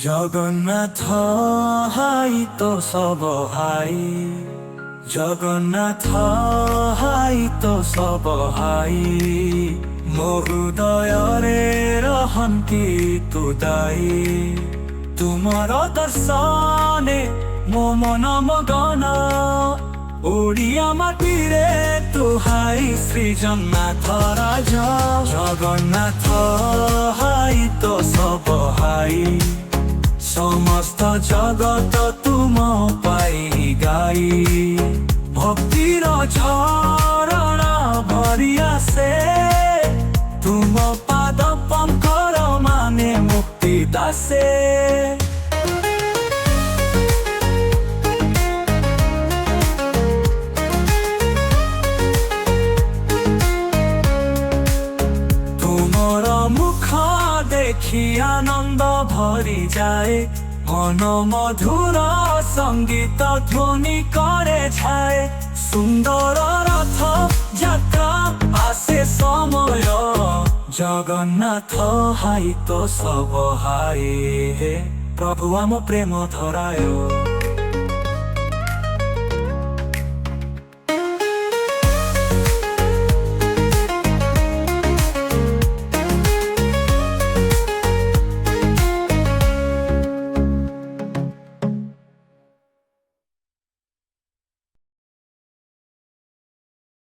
Jagannath high তো সব high, Jagannath high তো সব হাই, মহোদয়রে রহন্তি তুদাই। তুমর দর্শনে মো মন মগন, ওড়িয়া মাটিরে তুহাই শ্রী জগন্নাথ রাজ। জগন্নাথ হাই তো সব হাই, সমস্ত জগত তুম পাই গাই। ভক্তির ঝরণ ভরি আসে, তুম পাদ পঙ্কর মানে মুক্তি দাসে। তুমর মুখ দেখি আনন্দ ভরি যায়, মন মধুর সঙ্গীত ধ্বনি করে ছায়। সুন্দর রথ যাত্রা আসে সময়, জগন্নাথ হাই তো সব হাই। প্রভু আম প্রেম ধরায়।